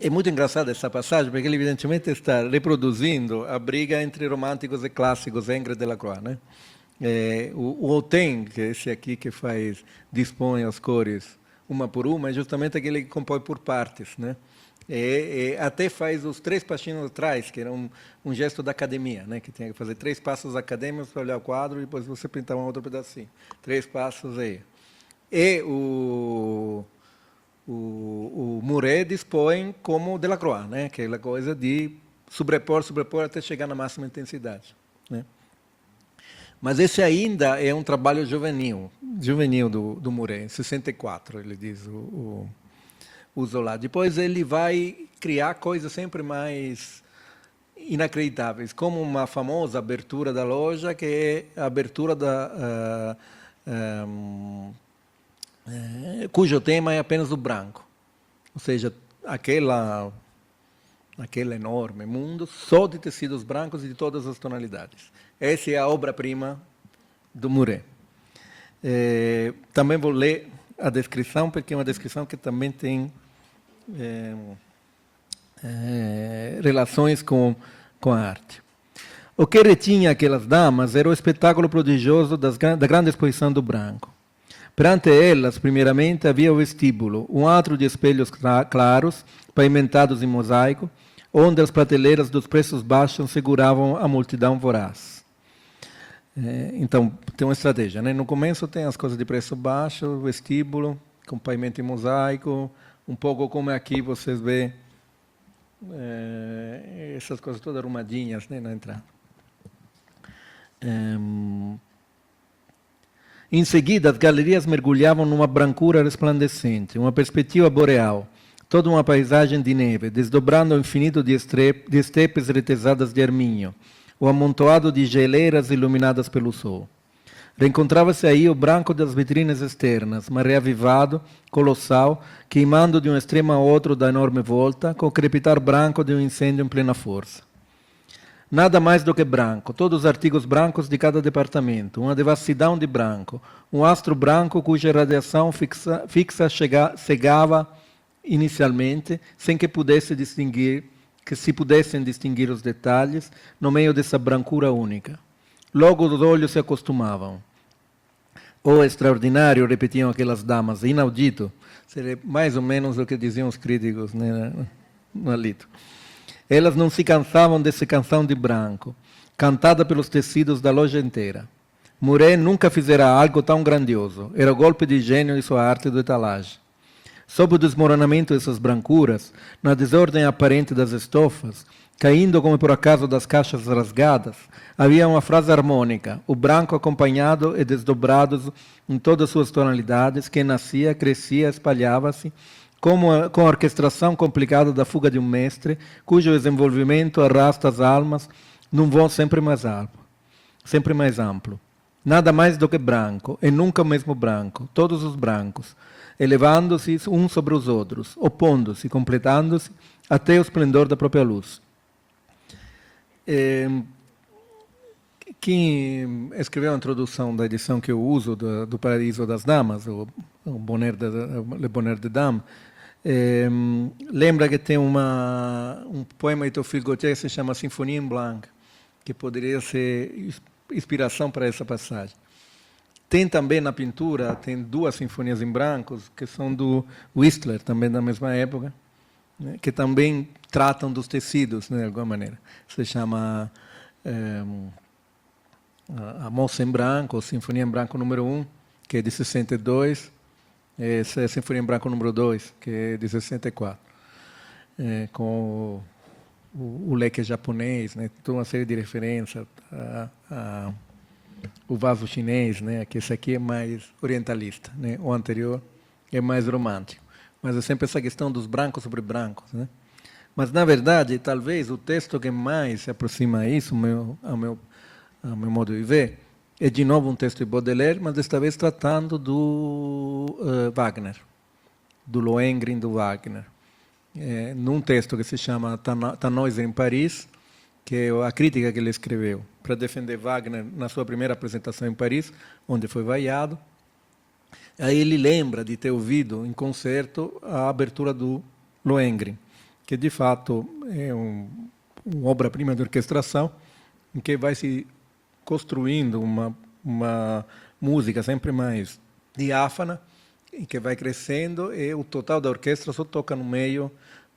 É muito engraçada essa passagem, porque ele evidentemente está reproduzindo a briga entre românticos e clássicos, Ingres e Delacroix, né? O Autain, que é esse aqui que dispõe as cores uma por uma, é justamente aquele que compõe por partes, né? Até faz os 3 passinhos atrás, que era um gesto da academia, né? Que tinha que fazer 3 passos acadêmicos para olhar o quadro e depois você pintar um outro pedacinho. 3 passos aí. E o Mouret dispõe como Delacroix, né? Aquela coisa de sobrepor até chegar na máxima intensidade, né? Mas esse ainda é um trabalho juvenil do Mouret, em 64, ele diz o Zola. Depois ele vai criar coisas sempre mais inacreditáveis, como uma famosa abertura da loja, que é a abertura cujo tema é apenas o branco. Ou seja, aquele enorme mundo só de tecidos brancos e de todas as tonalidades. Essa é a obra-prima do Mouret. Também vou ler a descrição, porque é uma descrição que também tem relações com a arte. O que retinha aquelas damas era o espetáculo prodigioso da grande exposição do branco. Perante elas, primeiramente, havia o vestíbulo, um atro de espelhos claros, pavimentados em mosaico, onde as prateleiras dos preços baixos seguravam a multidão voraz. Então, tem uma estratégia, né? No começo tem as coisas de preço baixo, vestíbulo, com pavimento em mosaico, um pouco como aqui vocês veem essas coisas todas arrumadinhas, né, na entrada. Em seguida, as galerias mergulhavam numa brancura resplandecente, uma perspectiva boreal, toda uma paisagem de neve, desdobrando o infinito de estepes retesadas de arminho, o amontoado de geleiras iluminadas pelo sol. Reencontrava-se aí o branco das vitrines externas, mas reavivado, colossal, queimando de um extremo a outro da enorme volta, com o crepitar branco de um incêndio em plena força. Nada mais do que branco, todos os artigos brancos de cada departamento, uma devassidão de branco, um astro branco cuja radiação fixa cegava inicialmente, sem que se pudessem distinguir os detalhes no meio dessa brancura única. Logo os olhos se acostumavam. O extraordinário, repetiam aquelas damas, inaudito, seria mais ou menos o que diziam os críticos, né, no Alito. Elas não se cansavam dessa canção de branco, cantada pelos tecidos da loja inteira. Mouret nunca fizera algo tão grandioso. Era o golpe de gênio de sua arte do etalagem. Sob o desmoronamento dessas brancuras, na desordem aparente das estofas, caindo como por acaso das caixas rasgadas, havia uma frase harmônica, o branco acompanhado e desdobrado em todas suas tonalidades, que nascia, crescia, espalhava-se, com a orquestração complicada da fuga de um mestre, cujo desenvolvimento arrasta as almas num voo sempre mais amplo. Nada mais do que branco, e nunca o mesmo branco, todos os brancos, elevando-se uns sobre os outros, opondo-se, completando-se, até o esplendor da própria luz. Quem escreveu a introdução da edição que eu uso do Paradiso das Damas, o Le Bonheur des Dames, lembra que tem um poema de Théophile Gautier que se chama Sinfonia em Blanc, que poderia ser inspiração para essa passagem. Tem também na pintura, tem 2 sinfonias em brancos, que são do Whistler, também da mesma época, né, que também tratam dos tecidos, né, de alguma maneira. Se chama a Moça em Branco, ou Sinfonia em Branco número 1, que é de 62, essa é a Sinfonia em Branco número 2, que é de 64, com o leque japonês, né, toda uma série de referências o vaso chinês, né, que esse aqui é mais orientalista, né, o anterior é mais romântico. Mas é sempre essa questão dos brancos sobre brancos, né? Mas, na verdade, talvez o texto que mais se aproxima a isso, ao meu modo de ver, é de novo um texto de Baudelaire, mas desta vez tratando do Wagner, do Lohengrin do Wagner. num texto que se chama Tannhäuser em Paris, que é a crítica que ele escreveu para defender Wagner na sua primeira apresentação em Paris, onde foi vaiado. Aí ele lembra de ter ouvido em concerto a abertura do Lohengrin, que de fato é uma obra-prima de orquestração, em que vai se construindo uma música sempre mais diáfana, em que vai crescendo, e o total da orquestra só toca no meio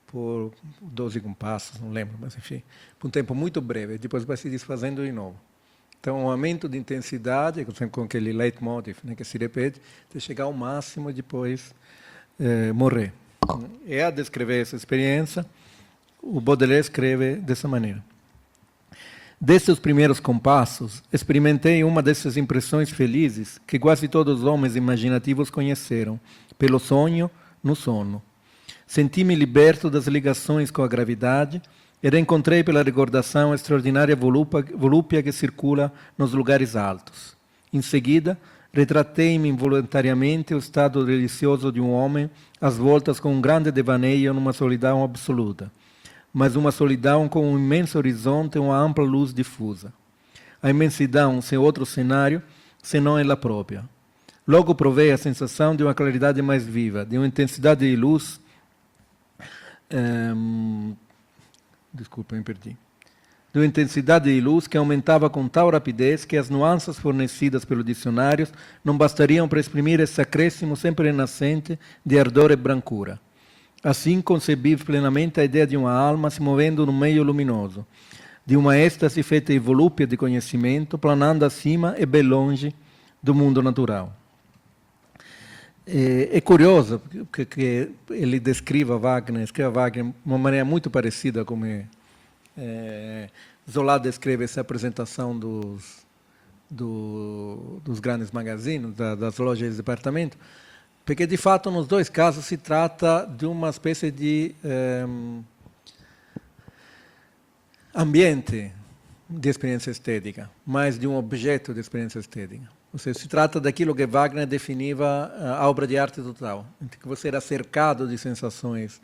por 12 compassos, não lembro, mas enfim, por um tempo muito breve, depois vai se desfazendo de novo. Então, um aumento de intensidade, com aquele leitmotiv, né, que se repete, até chegar ao máximo e depois morrer. E a descrever essa experiência, o Baudelaire escreve dessa maneira. Desde os primeiros compassos, experimentei uma dessas impressões felizes que quase todos os homens imaginativos conheceram, pelo sonho, no sono. Senti-me liberto das ligações com a gravidade e reencontrei pela recordação a extraordinária volúpia que circula nos lugares altos. Em seguida, retratei-me involuntariamente o estado delicioso de um homem às voltas com um grande devaneio numa solidão absoluta, mas uma solidão com um imenso horizonte e uma ampla luz difusa. A imensidão sem outro cenário, senão ela própria. Logo provei a sensação de uma claridade mais viva, de uma intensidade de luz. Desculpa, me perdi. De uma intensidade de luz que aumentava com tal rapidez que as nuances fornecidas pelos dicionários não bastariam para exprimir esse acréscimo sempre renascente de ardor e brancura. Assim concebi plenamente a ideia de uma alma se movendo no meio luminoso, de uma êxtase feita de volúpia de conhecimento, planando acima e bem longe do mundo natural. É curioso que ele escreva Wagner de uma maneira muito parecida como Zola descreve essa apresentação dos grandes magazines, das lojas de departamento, porque, de fato, nos dois casos se trata de uma espécie de ambiente de experiência estética, mais de um objeto de experiência estética. Ou seja, se trata daquilo que Wagner definiu a obra de arte total, em que você era cercado de sensações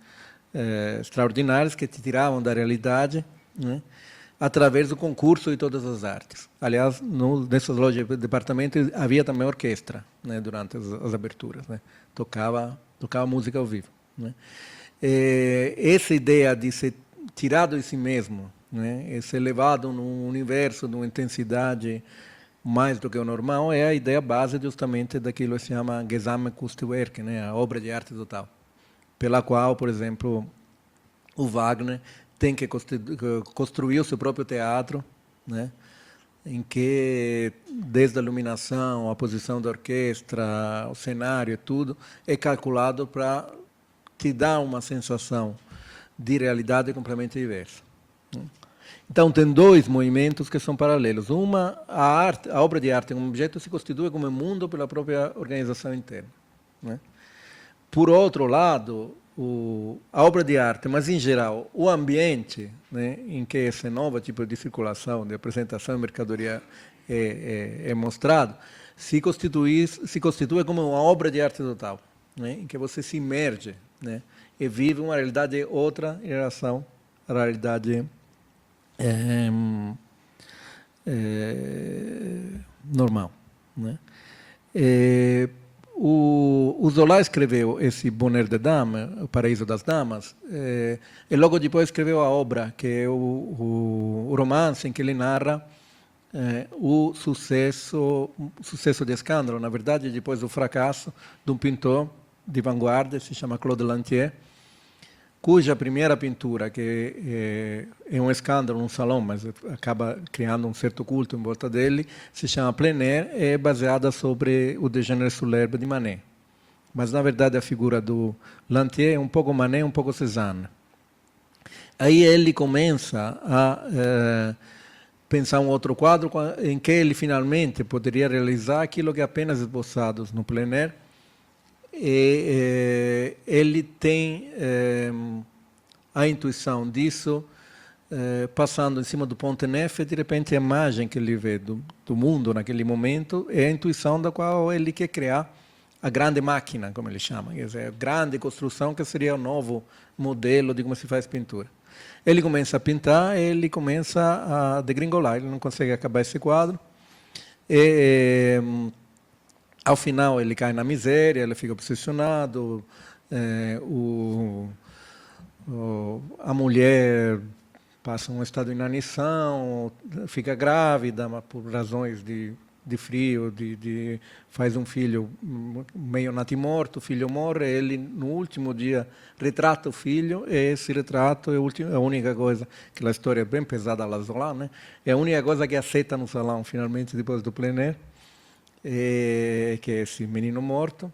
extraordinárias que te tiravam da realidade, né, através do concurso de todas as artes. Aliás, nessas lojas de departamento havia também orquestra, né, durante as aberturas, né, tocava música ao vivo, né. Essa ideia de ser tirado de si mesmo, né, ser levado num universo de uma intensidade mais do que o normal, é a ideia base justamente daquilo que se chama Gesamtkunstwerk, né, a obra de arte total, pela qual, por exemplo, o Wagner tem que construir o seu próprio teatro, né, em que, desde a iluminação, a posição da orquestra, o cenário e tudo, é calculado para te dar uma sensação de realidade completamente diversa. Então, tem dois movimentos que são paralelos. Uma, a obra de arte como objeto se constitui como mundo pela própria organização interna, né? Por outro lado, a obra de arte, mas em geral o ambiente, né, em que esse novo tipo de circulação, de apresentação de mercadoria é mostrado, se constitui como uma obra de arte total, né, em que você se imerge, né, e vive uma realidade outra em relação à realidade normal, né? O Zola escreveu esse Bonheur des Dames, o Paraíso das Damas, e logo depois escreveu a obra, que é o romance em que ele narra o sucesso de escândalo, na verdade, depois do fracasso de um pintor de vanguarda, se chama Claude Lantier, cuja primeira pintura, que é um escândalo num salão, mas acaba criando um certo culto em volta dele, se chama Plein Air, é baseada sobre o Déjeuner sur l'herbe de Manet. Mas, na verdade, a figura do Lantier é um pouco Manet, um pouco Cézanne. Aí ele começa a pensar um outro quadro em que ele finalmente poderia realizar aquilo que apenas esboçados no Plein Air. E ele tem a intuição disso, passando em cima do Ponte Neuf, e de repente a imagem que ele vê do mundo naquele momento é a intuição da qual ele quer criar a grande máquina, como ele chama, quer dizer, a grande construção que seria o novo modelo de como se faz pintura. Ele começa a pintar, ele começa a degringolar, ele não consegue acabar esse quadro. E, ao final, ele cai na miséria, ele fica obsessionado, a mulher passa um estado de inanição, fica grávida, mas por razões de frio, faz um filho meio natimorto, o filho morre, ele no último dia retrata o filho, e esse retrato é a única coisa, aquela história é bem pesada lá Zola, né? É a única coisa que aceita no salão, finalmente, depois do plein air, que é esse menino morto.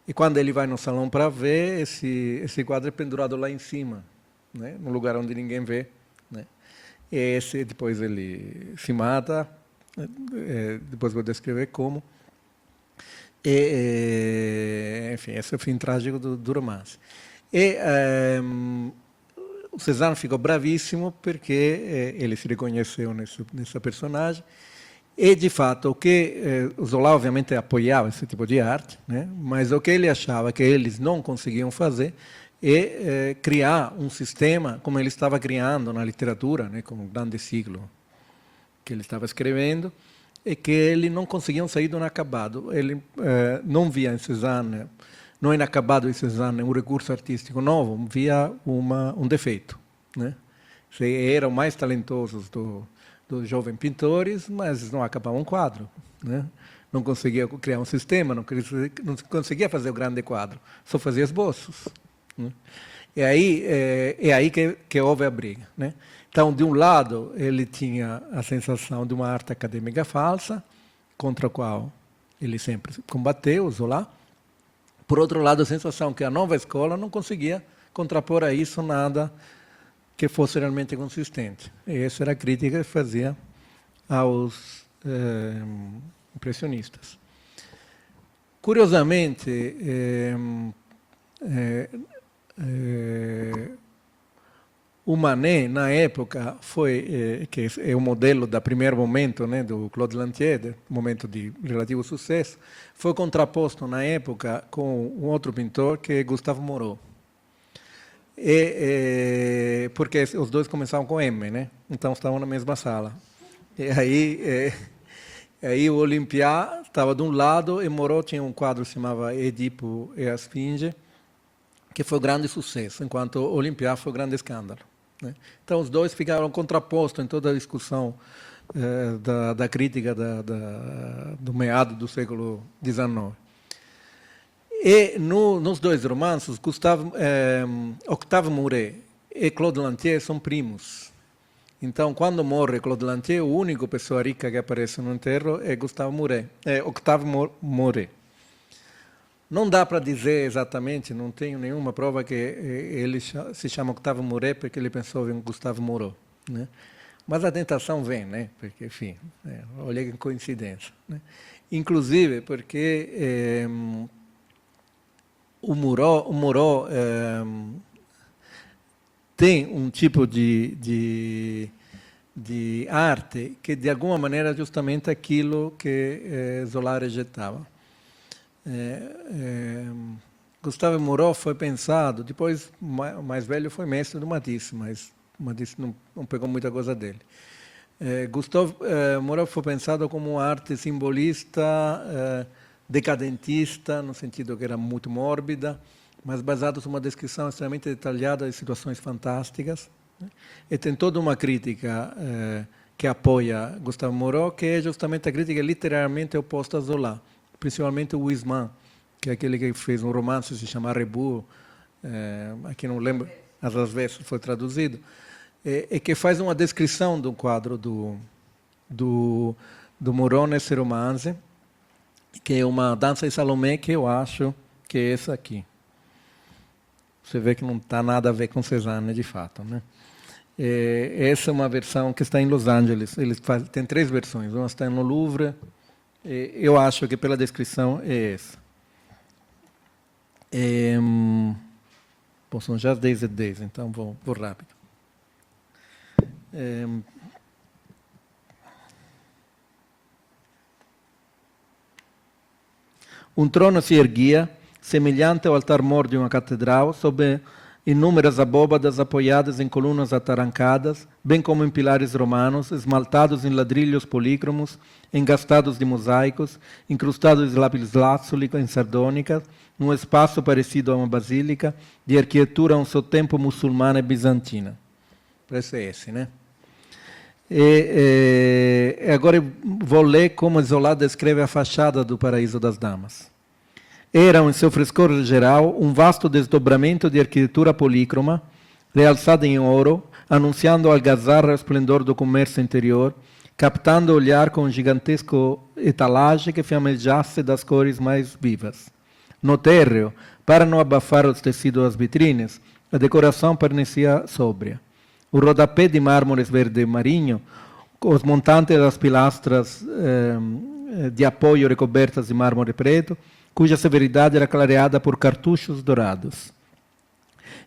E quando ele vai no salão para ver, esse quadro é pendurado lá em cima, né? No lugar onde ninguém vê, né? E esse, depois ele se mata, depois vou descrever como. Enfim, esse é o fim trágico do romance. E o Cézanne ficou bravíssimo porque ele se reconheceu nessa personagem. E, de fato, o que o Zola, obviamente, apoiava esse tipo de arte, né? Mas o que ele achava que eles não conseguiam fazer é criar um sistema como ele estava criando na literatura, né? Com o grande ciclo que ele estava escrevendo, e que ele não conseguiam sair do inacabado. Ele não via em Cézanne, no inacabado de Cézanne, um recurso artístico novo, via um defeito, né? Eram mais talentosos dos jovens pintores, mas não acabavam um quadro, né? Não conseguia criar um sistema, não conseguia fazer o grande quadro, só fazia esboços, né? E aí é aí que houve a briga, né? Então, de um lado, ele tinha a sensação de uma arte acadêmica falsa, contra a qual ele sempre combateu, Zola. Por outro lado, a sensação que a nova escola não conseguia contrapor a isso nada que fosse realmente consistente. E essa era a crítica que fazia aos impressionistas. Curiosamente, o Manet, na época, foi, que é o modelo do primeiro momento, né, do Claude Lantier, momento de relativo sucesso, foi contraposto na época com um outro pintor, que é Gustave Moreau. Porque os dois começavam com M, né? Então estavam na mesma sala. E aí o Olympia estava de um lado e Moreau tinha um quadro que se chamava Edipo e a Esfinge, que foi um grande sucesso, enquanto o Olympia foi um grande escândalo, né? Então os dois ficaram contrapostos em toda a discussão da crítica do meado do século XIX. E nos dois romances, Octave Mouret e Claude Lantier são primos. Então, quando morre Claude Lantier, a única pessoa rica que aparece no enterro é Octave Mouret. Não dá para dizer exatamente, não tenho nenhuma prova que ele se chama Octave Mouret porque ele pensou em Gustave Moreau, né? Mas a tentação vem, né? Porque, enfim, olha que coincidência, né? Inclusive porque o Moreau tem um tipo de arte que, de alguma maneira, é justamente aquilo que Zola rejeitava. Gustave Moreau foi pensado, depois, mais velho, foi mestre do Matisse, mas Matisse não pegou muita coisa dele. Gustave Moreau foi pensado como uma arte simbolista, decadentista, no sentido que era muito mórbida, mas baseado em uma descrição extremamente detalhada de situações fantásticas, né? E tem toda uma crítica que apoia Gustave Moreau, que é justamente a crítica literalmente oposta a Zola, principalmente o Huysmans, que é aquele que fez um romance que se chama Rebours, aqui não lembro, às vezes foi traduzido, e que faz uma descrição do quadro do Moreau nesse romance, que é uma dança de Salomé, que eu acho que é essa aqui. Você vê que não está nada a ver com Cézanne, de fato, né? Essa é uma versão que está em Los Angeles. Tem 3 versões. Uma está no Louvre. Eu acho que, pela descrição, é essa. Bom, são já as 10h10, então vou rápido. Um trono se erguia, semelhante ao altar-mor de uma catedral, sob inúmeras abóbadas apoiadas em colunas atarancadas, bem como em pilares romanos, esmaltados em ladrilhos polícromos, engastados de mosaicos, incrustados de lápis-lazuli em sardônica, num espaço parecido a uma basílica, de arquitetura a um seu tempo muçulmana e bizantina. Parece esse, né? Agora eu vou ler como Zola descreve a fachada do Paraíso das Damas. Era, em seu frescor geral, um vasto desdobramento de arquitetura polícroma, realçada em ouro, anunciando a algazarra e o esplendor do comércio interior, captando o olhar com um gigantesco etalagem que flamejasse das cores mais vivas. No térreo, para não abafar os tecidos das vitrines, a decoração permanecia sóbria. O rodapé de mármores verde marinho, os montantes das pilastras de apoio recobertas de mármore preto, cuja severidade era clareada por cartuchos dourados.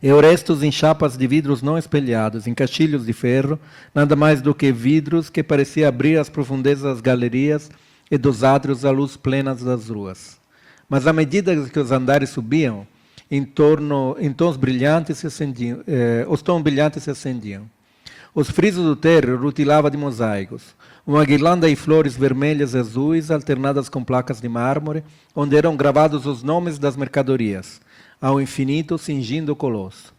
E orestos em chapas de vidros não espelhados, em caixilhos de ferro, nada mais do que vidros que parecia abrir as profundezas das galerias e dos átrios à luz plena das ruas. Mas à medida que os andares subiam, os tons brilhantes se acendiam. Os frisos do térreo rutilavam de mosaicos. Uma guirlanda de flores vermelhas e azuis, alternadas com placas de mármore, onde eram gravados os nomes das mercadorias, ao infinito cingindo o colosso.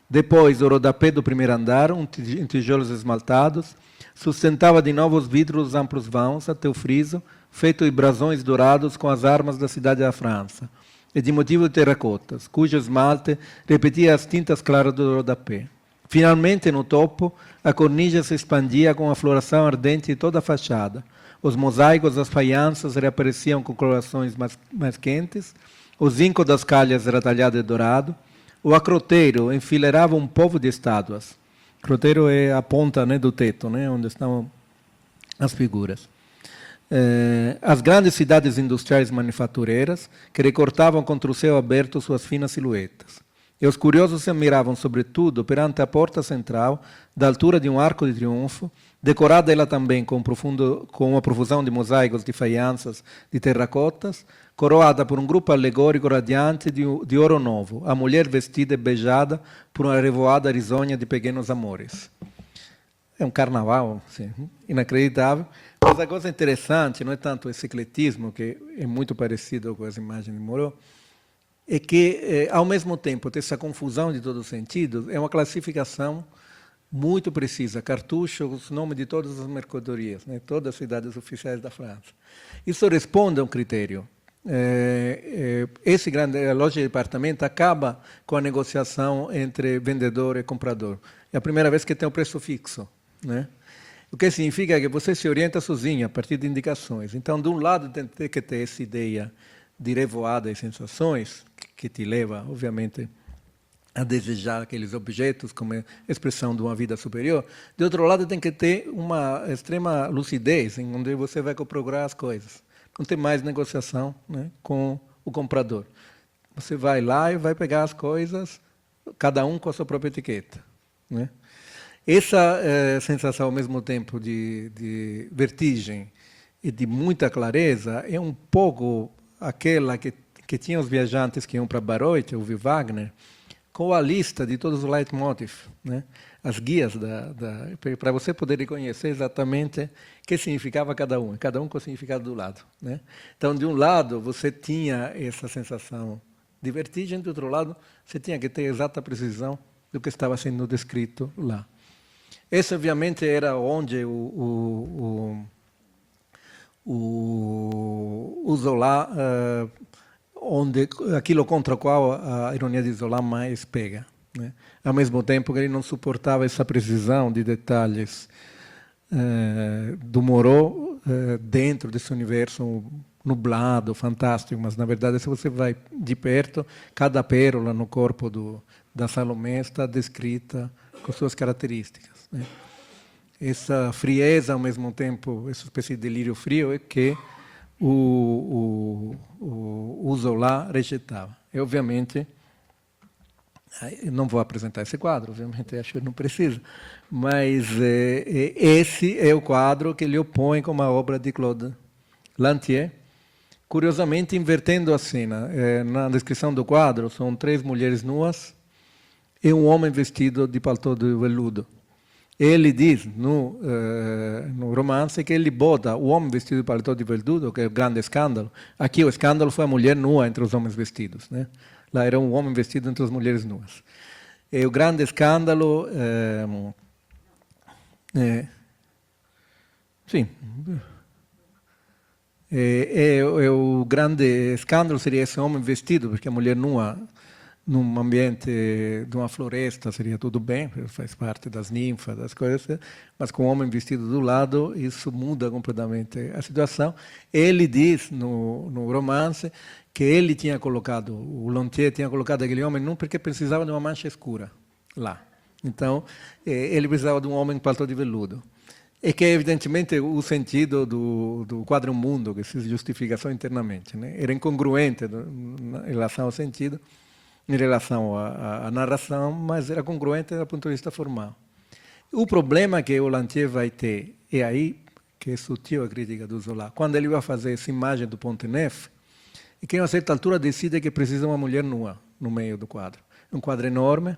Depois, o rodapé do primeiro andar, em tijolos esmaltados, sustentava de novo os vidros amplos vãos até o friso, feito de brasões dourados com as armas da cidade da França, e de motivo de terracotas, cujo esmalte repetia as tintas claras do rodapé. Finalmente, no topo, a cornija se expandia com a floração ardente de toda a fachada. Os mosaicos das faianças reapareciam com colorações mais quentes, o zinco das calhas era talhado de dourado, o acroteiro enfileirava um povo de estátuas. Acroteiro é a ponta, né, do teto, né, onde estão as figuras. As grandes cidades industriais manufatureiras que recortavam contra o céu aberto suas finas silhuetas. E os curiosos se admiravam, sobretudo, perante a porta central, da altura de um arco de triunfo, decorada ela também com uma profusão de mosaicos de faianças de terracotas, coroada por um grupo alegórico radiante de ouro novo, a mulher vestida e beijada por uma revoada risonha de pequenos amores. É um carnaval, assim, inacreditável. Mas a coisa interessante, não é tanto esse ecletismo, que é muito parecido com as imagens de Moreau, é que, ao mesmo tempo, essa confusão de todos os sentidos é uma classificação muito precisa, cartucho, os nomes de todas as mercadorias, né, todas as cidades oficiais da França. Isso responde a um critério. A loja de departamento acaba com a negociação entre vendedor e comprador. É a primeira vez que tem um preço fixo, né? O que significa que você se orienta sozinho a partir de indicações. Então, de um lado, tem que ter essa ideia de revoada e sensações, que te leva, obviamente, a desejar aqueles objetos como expressão de uma vida superior. De outro lado, tem que ter uma extrema lucidez, em onde você vai procurar as coisas. Não tem mais negociação, né, com o comprador. Você vai lá e vai pegar as coisas, cada um com a sua própria etiqueta, né? Essa sensação, ao mesmo tempo, de vertigem e de muita clareza, é um pouco aquela que tinha os viajantes que iam para Bayreuth, ou Wagner, com a lista de todos os leitmotivs, né? As guias para você poder reconhecer exatamente o que significava cada um com o significado do lado, né? Então, de um lado, você tinha essa sensação de vertigem, do outro lado, você tinha que ter exata precisão do que estava sendo descrito lá. Esse, obviamente, era onde o Zola, onde aquilo contra o qual a ironia de Zola mais pega, né? Ao mesmo tempo que ele não suportava essa precisão de detalhes do Moreau dentro desse universo nublado, fantástico, mas, na verdade, se você vai de perto, cada pérola no corpo da Salomé está descrita com suas características, né? Essa frieza, ao mesmo tempo, essa espécie de delírio frio, é que o Zola rejeitava. E, obviamente, eu não vou apresentar esse quadro, obviamente, acho que não precisa, mas esse é o quadro que ele opõe como a obra de Claude Lantier, Curiosamente, invertendo a cena. Na descrição do quadro, são 3 mulheres nuas e um homem vestido de paletó de veludo. Ele diz no romance que ele bota o homem vestido de paletó de veludo, que é o grande escândalo. Aqui o escândalo foi a mulher nua entre os homens vestidos, né? Lá era um homem vestido entre as mulheres nuas. E o grande escândalo... sim. O grande escândalo seria esse homem vestido, porque a mulher nua, num ambiente de uma floresta, seria tudo bem, faz parte das ninfas, das coisas, mas com o homem vestido do lado, isso muda completamente a situação. Ele diz no romance que ele tinha colocado, o Lantier tinha colocado aquele homem nu porque precisava de uma mancha escura lá. Então, ele precisava de um homem com paletó de veludo. E que é, evidentemente, o sentido do quadro mundo, que se justifica só internamente, né? Era incongruente em relação ao sentido, em relação à narração, mas era congruente do ponto de vista formal. O problema que o Lantier vai ter, é aí que é sutil a crítica do Zola, quando ele vai fazer essa imagem do Ponteneuf, e que a uma certa altura decide que precisa uma mulher nua no meio do quadro. Um quadro enorme.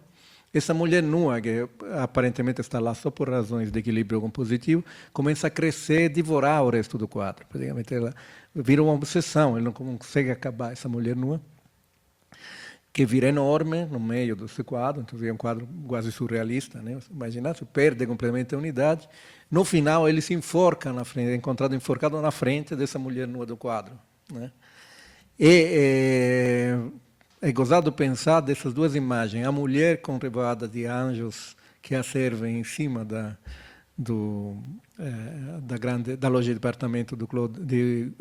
Essa mulher nua, que aparentemente está lá só por razões de equilíbrio compositivo, começa a crescer e devorar o resto do quadro. Praticamente ela vira uma obsessão, ele não consegue acabar essa mulher nua, que vira enorme no meio desse quadro, então vira um quadro quase surrealista, né? Imagina, se perde completamente a unidade. No final, ele se enforca na frente, é encontrado enforcado na frente dessa mulher nua do quadro, né? É gozado pensar dessas duas imagens, a mulher com revoada de anjos que a servem em cima da loja de departamento de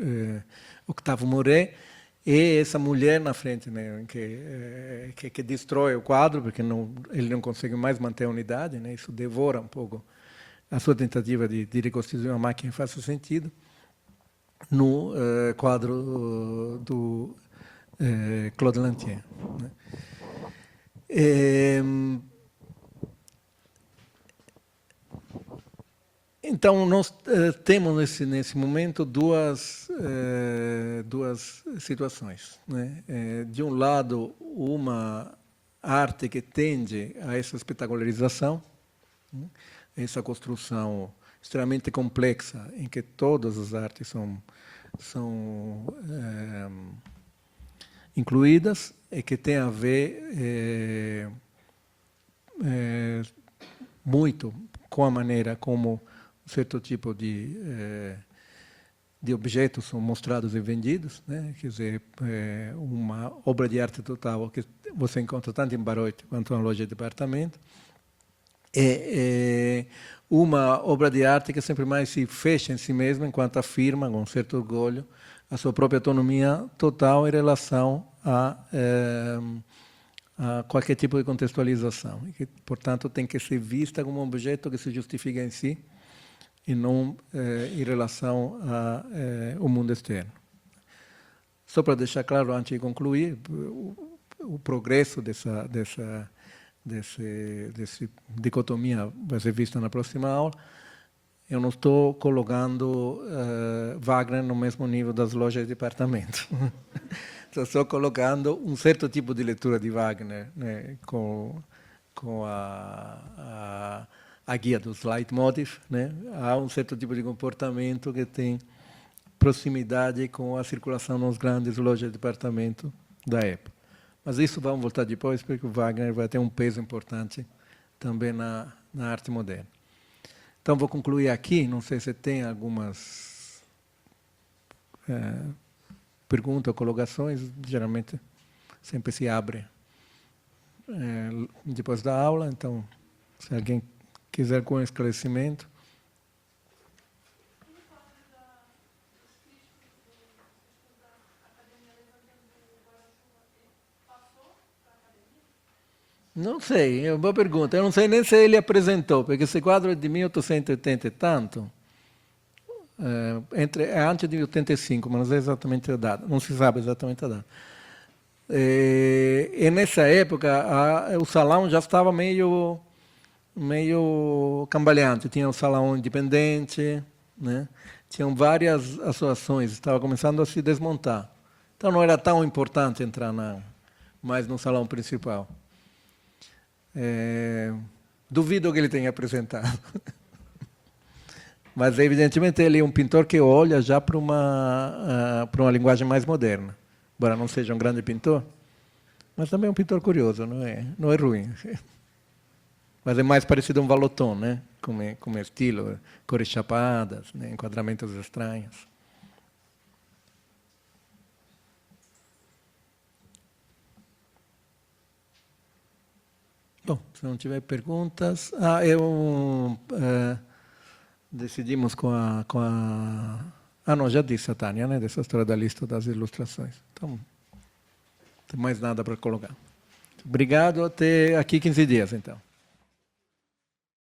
Octave Moret, e essa mulher na frente, né, que destrói o quadro, porque ele não consegue mais manter a unidade, né, isso devora um pouco a sua tentativa de reconstituir uma máquina que faça sentido, no quadro do Claude Lantier. Né? Então, nós temos nesse momento duas situações. Né? De um lado, uma arte que tende a essa espetacularização, né? Essa construção extremamente complexa, em que todas as artes são incluídas, e que tem a ver muito com a maneira como um certo tipo de objetos são mostrados e vendidos, né? Quer dizer, uma obra de arte total que você encontra tanto em Bayreuth quanto na loja de departamento, uma obra de arte que sempre mais se fecha em si mesma, enquanto afirma, com um certo orgulho, a sua própria autonomia total em relação a qualquer tipo de contextualização, e que, portanto, tem que ser vista como um objeto que se justifica em si e não em relação ao mundo externo. Só para deixar claro, antes de concluir, o progresso dessa dicotomia vai ser vista na próxima aula. Eu não estou colocando Wagner no mesmo nível das lojas de departamento. Estou colocando um certo tipo de leitura de Wagner, né, com a guia dos leitmotiv, né? Há um certo tipo de comportamento que tem proximidade com a circulação nas grandes lojas de departamento da época. Mas isso vamos voltar depois, porque o Wagner vai ter um peso importante também na arte moderna. Então, vou concluir aqui. Não sei se tem algumas perguntas ou colocações. Geralmente, sempre se abre depois da aula. Então, se alguém quiser algum esclarecimento. Não sei, é uma boa pergunta. Eu não sei nem se ele apresentou, porque esse quadro é de 1880 e tanto, antes de 85, mas não sei exatamente a data, não se sabe exatamente a data. E nessa época, o salão já estava meio cambaleante. Tinha um salão independente, né? Tinham várias associações, estava começando a se desmontar. Então não era tão importante entrar mais no salão principal. Duvido que ele tenha apresentado. Mas, evidentemente, ele é um pintor que olha já para uma linguagem mais moderna. Embora não seja um grande pintor, mas também é um pintor curioso, não é ruim. Mas é mais parecido a um Vallotton, né? Como estilo, cores chapadas, né? Enquadramentos estranhos. Bom, se não tiver perguntas... decidimos com a... Ah, não, já disse a Tânia, né? Dessa história da lista das ilustrações. Então, não tem mais nada para colocar. Obrigado, até aqui 15 dias, então.